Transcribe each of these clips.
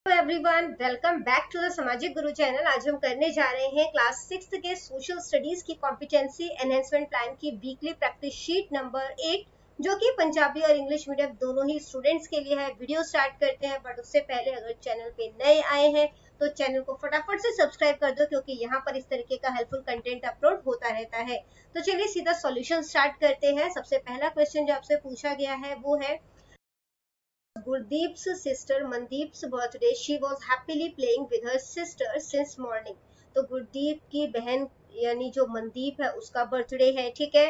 Everyone, welcome back to the Samajik Guru channel. आज हम करने जा रहे हैं क्लास 6 के सोशल स्टडीज की कॉम्पिटेंसी एनहेंसमेंट प्लान की वीकली प्रैक्टिस शीट नंबर 8, जो कि पंजाबी और इंग्लिश मीडियम दोनों ही स्टूडेंट्स के लिए है। वीडियो स्टार्ट करते हैं, बट उससे पहले अगर चैनल पे नए आए हैं तो चैनल को फटाफट से सब्सक्राइब कर दो, क्योंकि यहाँ पर इस तरीके का हेल्पफुल कंटेंट अपलोड होता रहता है। तो चलिए सीधा सॉल्यूशन स्टार्ट करते हैं। सबसे पहला क्वेश्चन जो आपसे पूछा गया है वो है Gurdeep's sister Mandeep's birthday. She was happily playing with her sister since morning. तो गुरदीप की बहन यानी जो मनदीप है उसका बर्थडे है, ठीक है।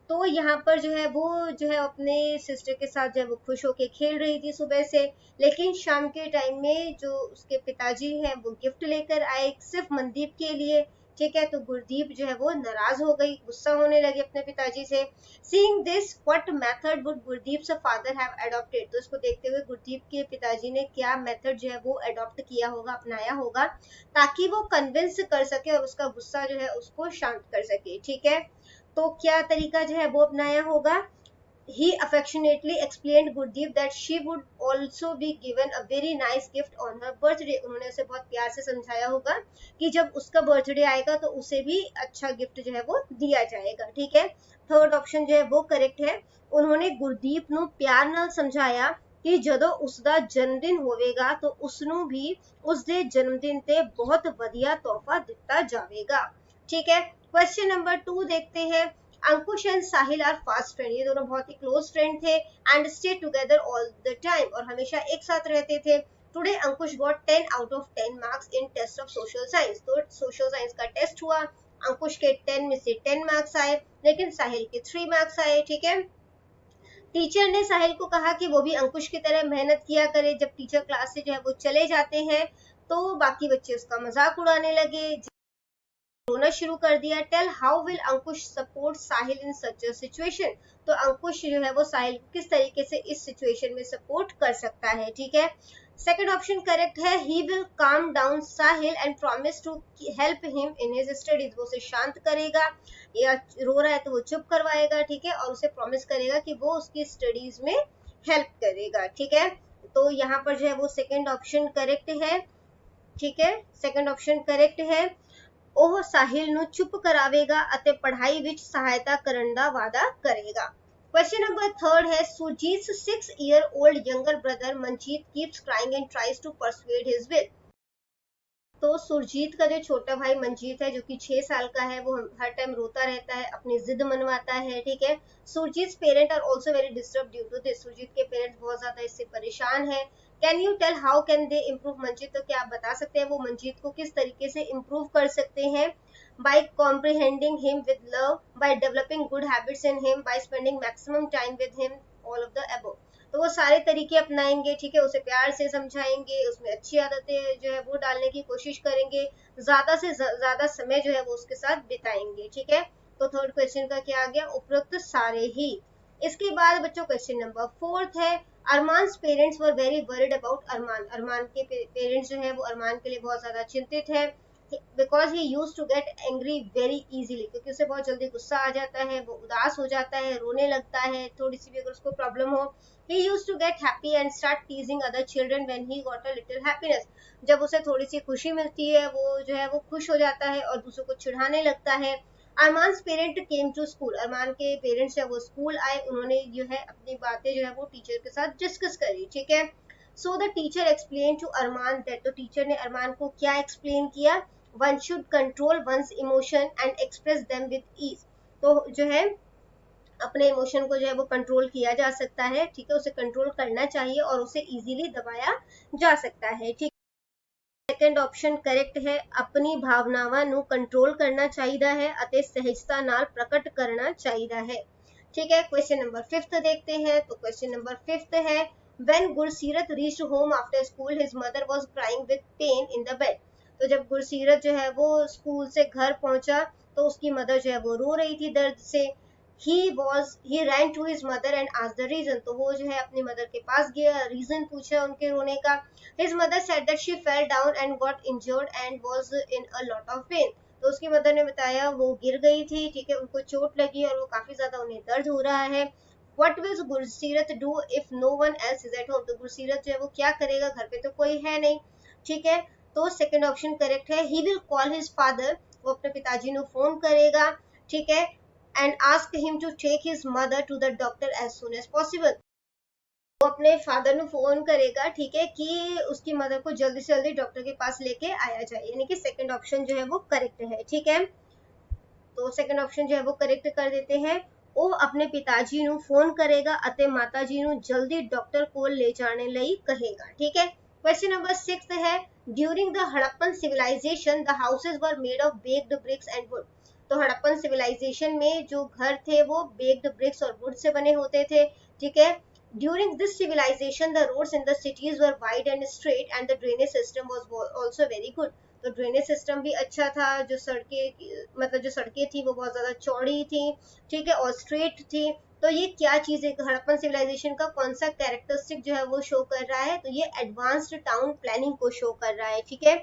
तो यहाँ पर जो है वो जो है अपने सिस्टर के साथ जो है वो खुश होके खेल रही थी सुबह से, लेकिन शाम के टाइम में जो उसके पिताजी हैं वो गिफ्ट लेकर आए सिर्फ मनदीप के लिए, ठीक है। तो गुरदीप जो है वो नाराज हो गई, गुस्सा होने लगी अपने पिताजी से। Seeing this, what method would Gurdeep's father have adopted. तो इसको देखते हुए गुरदीप के पिताजी ने क्या मेथड जो है वो अडॉप्ट किया होगा, अपनाया होगा, ताकि वो कन्विंस कर सके और उसका गुस्सा जो है उसको शांत कर सके, ठीक है। तो क्या तरीका जो है वो अपनाया होगा? He affectionately explained Gurdeep that she would also be given a very nice gift on her birthday. उन्होंने उसे बहुत प्यार से समझाया होगा कि जब उसका बर्थडे आएगा तो उसे भी अच्छा गिफ्ट जो है वो दिया जाएगा, ठीक है। थर्ड ऑप्शन जो है वो करेक्ट है। उन्होंने गुरदीप ਨੂੰ ਪਿਆਰ ਨਾਲ ਸਮਝਾਇਆ ਕਿ ਜਦੋਂ ਉਸਦਾ ਜਨਮਦਿਨ ਹੋਵੇਗਾ तो ਉਸਨੂੰ भी ਉਸਦੇ ਜਨਮਦਿਨ ਤੇ बहुत ਵਧੀਆ ਤੋਹਫਾ ਦਿੱਤਾ ਜਾਵੇਗਾ, ठीक है। क्वेश्चन नंबर 2 देखते हैं। Ankush and Sahil are fast friend, ये दोनों बहुत ही क्लोज फ्रेंड थे and stay together all the time, और हमेशा एक साथ रहते थे। Today Ankush got 10 out of 10 marks in test of social science. तो सोशल साइंस का टेस्ट हुआ, अंकुश के 10 में से 10 मार्क्स आए, लेकिन साहिल के 3 मार्क्स आए, ठीक है। टीचर ने साहिल को कहा कि वो भी अंकुश की तरह मेहनत किया करे। जब टीचर क्लास से जो है वो चले जाते हैं तो बाकी बच्चे उसका मजाक उड़ाने लगे, रोना शुरू कर दिया। Tell how will Ankush support Sahil in such a situation. तो अंकुश जो है वो साहिल को किस तरीके से इस सिचुएशन में सपोर्ट कर सकता है, ठीक है। सेकंड ऑप्शन करेक्ट है। He will calm down Sahil and promise to help him in his studies. वो उसे शांत करेगा, या रो रहा है तो वो चुप करवाएगा, ठीक है, और उसे प्रॉमिस करेगा कि वो उसकी स्टडीज में हेल्प करेगा, ठीक है। तो यहाँ पर जो है वो सेकंड ऑप्शन करेक्ट है, ठीक है। सेकंड ऑप्शन करेक्ट है। ਉਹ ਸਾਹਿਲ ਨੂੰ ਚੁੱਪ ਕਰਾਵੇਗਾ ਅਤੇ ਪੜ੍ਹਾਈ ਵਿੱਚ ਸਹਾਇਤਾ ਕਰਨ ਦਾ ਵਾਅਦਾ ਕਰੇਗਾ। क्वेश्चन नंबर 3 है। Surjit 6-year-old younger brother Manjeet keeps crying and tries to persuade his will। तो सुरजीत का जो छोटा भाई मंजीत है, जो कि 6 साल का है, वो हर टाइम रोता रहता है, अपनी जिद मनवाता है, ठीक है। Surjeet parent are also very disturb due to this. Surjeet के पेरेंट्स बहुत ज्यादा इससे परेशान है। Can you tell how can they improve Manjeet. तो क्या आप बता सकते हैं वो मंजीत को किस तरीके से इम्प्रूव कर सकते हैं? by comprehending him with love, by developing good habits in him, by spending maximum time with him, all of the above। तो वो सारे तरीके अपनाएंगे, ठीक है। उसे प्यार से समझाएंगे, उसमें अच्छी आदतें जो है वो डालने की कोशिश करेंगे, ज्यादा से ज्यादा समय जो है वो उसके साथ बिताएंगे, ठीक है। तो थर्ड क्वेश्चन का क्या आ गया? उपरोक्त सारे ही। इसके बाद बच्चों क्वेश्चन नंबर 4 है। Arman parents were very worried about Arman. Arman के पेरेंट्स जो है वो अरमान के लिए बहुत ज्यादा चिंतित है, because he use to get angry very easily, क्योंकि उसे बहुत जल्दी गुस्सा आ जाता है, वो उदास हो जाता है, रोने लगता है, थोड़ी सी भी अगर उसको प्रॉब्लम हो। he used to get happy and start teasing other children when he got a little happiness। जब उसे थोड़ी सी खुशी मिलती है वो जो है वो खुश हो जाता है और दूसरों को चिढ़ाने लगता है। अरमान पेरेंट केम टू स्कूल। अरमान के पेरेंट्स जब वो स्कूल आए, उन्होंने जो है अपनी बातें जो है वो टीचर के साथ डिस्कस करी, ठीक है। So the teacher explain to Arman that. तो टीचर ने अरमान को क्या एक्सप्लेन किया? One should control one's emotion and express them with ease. तो जो है अपने इमोशन को जो है वो कंट्रोल किया जा सकता है, ठीक है, उसे कंट्रोल करना चाहिए और उसे इजीली दबाया जा सकता है, ठीक। सेकंड ऑप्शन करेक्ट है। अपनी भावनावां ਨੂੰ कंट्रोल करना चाहिए है ਅਤੇ सहजता ਨਾਲ प्रकट करना चाहिए है, ठीक है। क्वेश्चन नंबर 5 देखते हैं। तो क्वेश्चन नंबर 5 है। When गुरसीरत reached home after school, his mother was crying with pain in the bed। तो जब गुरसीरत जो है वो स्कूल से घर पहुंचा तो उसकी मदर जो है वो रो रही थी दर्द से। he ran to his mother and asked the reason। तो वो जो है अपनी मदर के पास गया, रीजन पूछा उनके रोने का। his mother said that she fell down and got injured and was in a lot of pain। तो उसकी मदर ने बताया वो गिर गई थी, ठीक है, उनको चोट लगी और वो काफी ज्यादा उन्हें दर्द हो रहा है। What will गुरसीरत do if no one else is at home। तो गुरसीरत जो है वो क्या करेगा, घर पे तो कोई है नहीं। ठीक है, तो सेकंड ऑप्शन करेक्ट है। He will call his father, वो अपने पिताजी को फोन करेगा, ठीक है, and ask him to take his mother to the doctor as soon as possible. वो अपने फादर को फोन करेगा, ठीक है, कि उसकी मदर को जल्दी से जल्दी डॉक्टर के पास लेके आया जाए, यानी कि सेकंड ऑप्शन जो है वो करेक्ट है, ठीक है। तो सेकंड ऑप्शन जो है वो करेक्ट कर देते हैं। वो अपने पिताजी ਨੂੰ फोन करेगा ਅਤੇ माता जी ਨੂੰ जल्दी डॉक्टर को ले जाने ਲਈ कहेगा, ठीक है। क्वेश्चन नंबर 6 है, during the Harappan civilization the houses were made of baked bricks and would. तो हड़प्पन सिविलाइजेशन में जो घर थे वो बेक्ड ब्रिक्स और वुड से बने होते थे, ठीक है। During this civilization, the roads in the cities were wide and straight, and the drainage system was also very good. तो ड्रेनेज सिस्टम भी अच्छा था, जो सड़कें मतलब जो सड़कें थी वो बहुत ज्यादा चौड़ी थी, ठीक है, और स्ट्रेट थी। तो ये क्या चीज है, हड़प्पन सिविलाइजेशन का कौन सा कैरेक्टरिस्टिक जो है वो शो कर रहा है, तो ये एडवांस्ड टाउन प्लानिंग को शो कर रहा है, ठीक है,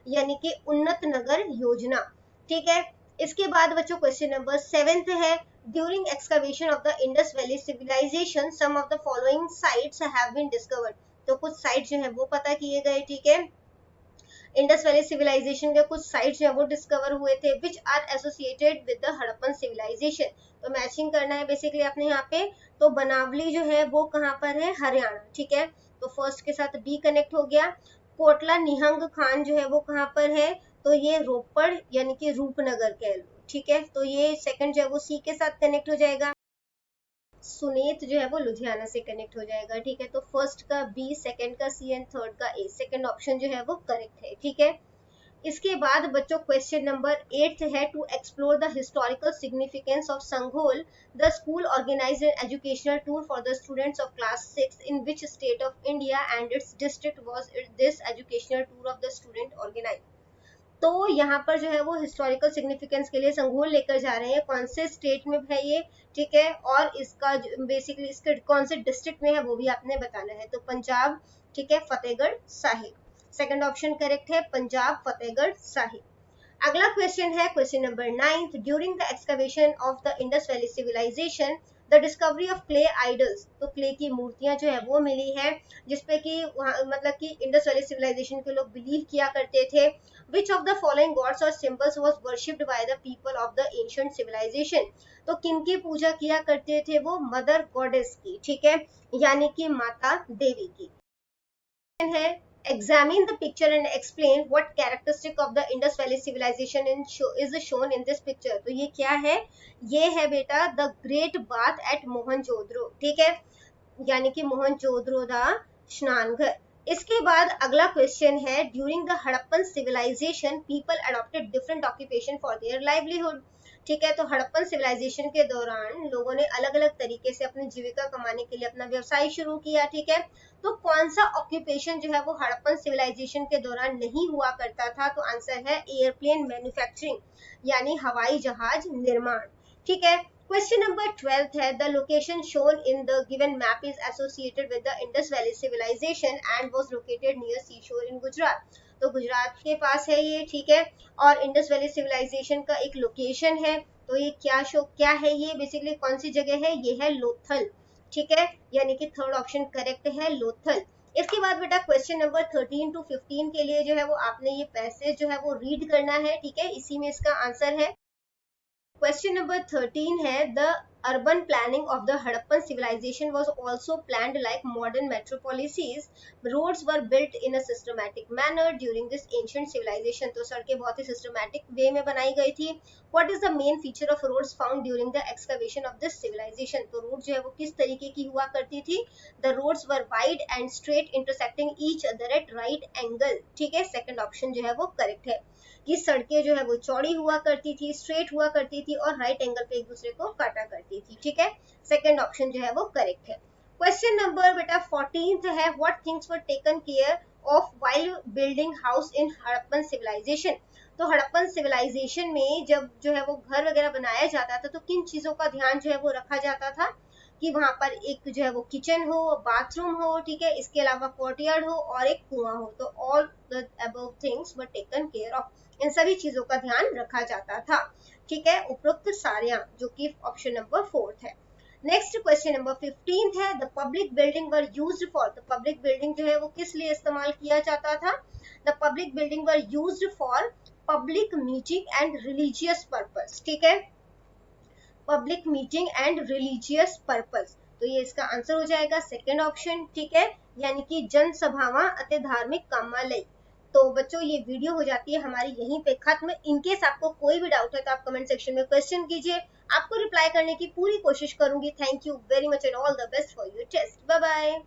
यानी कि उन्नत नगर योजना, ठीक है। इसके बाद बच्चों क्वेश्चन नंबर 7 है, during excavation of the Indus valley civilisation some of the following sites have been discovered. तो कुछ साइट जो है वो पता किए गए, ठीक है। इंडस वैली सिविलाइजेशन के कुछ साइट्स जो है वो डिस्कवर हुए थे, which are associated with the Harappan civilisation. तो मैचिंग करना है बेसिकली आपने यहाँ पे। तो बनावली जो है वो कहाँ पर है, हरियाणा, ठीक है, तो फर्स्ट के साथ बी कनेक्ट हो गया। कोटला निहंग खान जो है वो कहाँ पर है, तो ये रोपड़ यानी कि रूपनगर कह लो, ठीक है, तो ये सेकंड जो है वो सी के साथ कनेक्ट हो जाएगा। सुनीत जो है वो लुधियाना से कनेक्ट हो जाएगा, ठीक है। तो फर्स्ट का बी, सेकंड का सी एंड थर्ड का ए, सेकंड ऑप्शन जो है वो करेक्ट है, ठीक है। इसके बाद बच्चों क्वेश्चन नंबर 8 है, to explore the historical significance of Sanghol the school organised an educational tour for the students of class 6 in which state of India and its district was this educational tour of the student organise. तो यहाँ पर जो है वो historical significance के लिए संघोल लेकर जा रहे हैं, कौन से स्टेट में है ये, ठीक है, और इसका बेसिकली इसके कौन से डिस्ट्रिक्ट में है वो भी आपने बताना है। तो पंजाब, ठीक है, Fatehgarh Sahib, second option correct है, पंजाब फतेहगढ़ साहिब। अगला क्वेश्चन है question number 9, during the excavation of the Indus valley civilization the discovery of clay idols. तो क्ले की मूर्तियां जो है वो मिली है, जिसपे कि मतलब कि इंडस वैली सिविलाइजेशन के लोग बिलीव किया करते थे। Which of the following gods और symbols was worshipped by the people of the ancient civilization. तो किनकी पूजा किया करते थे वो, मदर गॉडेस की, ठीक है, यानी कि माता देवी की है। Examine the picture and explain what characteristic of the Indus Valley civilization is shown in this picture। तो ये क्या है, ये है बेटा the Great Bath at Mohenjodaro, ठीक है, यानी कि मोहनजोदड़ो का स्नान घर। इसके बाद अगला क्वेश्चन है, during the Harappan civilisation people adopted different occupation for their livelihood. ठीक है, तो हड़प्पन सिविलाइजेशन के दौरान लोगों ने अलग अलग तरीके से अपनी जीविका कमाने के लिए अपना व्यवसाय शुरू किया, ठीक है। तो कौन सा ऑक्यूपेशन जो है वो हड़प्पन सिविलाइजेशन के दौरान नहीं हुआ करता था, तो आंसर है एयरप्लेन मैन्युफैक्चरिंग, यानी हवाई जहाज निर्माण, ठीक है। क्वेश्चन नंबर 12 है, the location shown in the given map is associated with the Indus valley civilization and was located near sea shore in Gujarat. तो गुजरात के पास है ये, ठीक है, और इंडस वैली सिविलाइजेशन का एक लोकेशन है। तो ये क्या है, ये बेसिकली कौन सी जगह है, ये है लोथल, ठीक है, यानी कि थर्ड ऑप्शन करेक्ट है, लोथल। इसके बाद बेटा क्वेश्चन नंबर 13 to 15 के लिए जो है वो आपने ये पैसेज जो है वो रीड करना है, ठीक है, इसी में इसका आंसर है। क्वेश्चन नंबर 13 है, the urban planning of the Harappan civilization was also planned like modern metropolises. Roads were built in a systematic manner during this ancient civilization. तो सड़कें बहुत ही systematic way में बनाई गई थी। What is the main feature of roads found during the excavation of this civilization? तो road जो है वो किस तरीके की हुआ करती थी, the roads were wide and straight intersecting each other at right angle, ठीक है, सेकंड ऑप्शन जो है वो करेक्ट है। कि सड़कें जो है वो चौड़ी हुआ करती थी, स्ट्रेट हुआ करती थी और राइट एंगल पे एक दूसरे को काटा करती थी, ठीक है, सेकंड ऑप्शन जो है वो करेक्ट है। क्वेश्चन नंबर बेटा 14 है, what things were taken care of while building house in Harappan civilisation. तो हड़प्पन सिविलाइजेशन में जब जो है वो घर वगैरह बनाया जाता था तो किन चीजों का ध्यान जो है वो रखा जाता था, कि वहां पर एक जो है वो किचन हो, बाथरूम हो, ठीक है, इसके अलावा कोर्टयार्ड हो और एक कुआं हो। तो all the above things were taken care of, इन सभी चीजों का ध्यान रखा जाता था, ठीक है, उपरोक्त सारियां, जो कि ऑप्शन नंबर 4 है। नेक्स्ट क्वेश्चन नंबर 15 है, the public building were used for. तो पब्लिक बिल्डिंग जो है वो किस लिए इस्तेमाल किया जाता था, the public building were used for public meeting and religious purpose. ठीक है, public meeting and religious purpose, तो ये इसका आंसर हो जाएगा सेकंड ऑप्शन। ठीक है, यानी कि जनसभावां अते धार्मिक कामां लई। तो बच्चों ये वीडियो हो जाती है हमारी यहीं पे खत्म। इनकेस आपको कोई भी डाउट है तो आप कमेंट सेक्शन में क्वेश्चन कीजिए, आपको रिप्लाई करने की पूरी कोशिश करूंगी। Thank you very much and all the best for your test. Bye bye.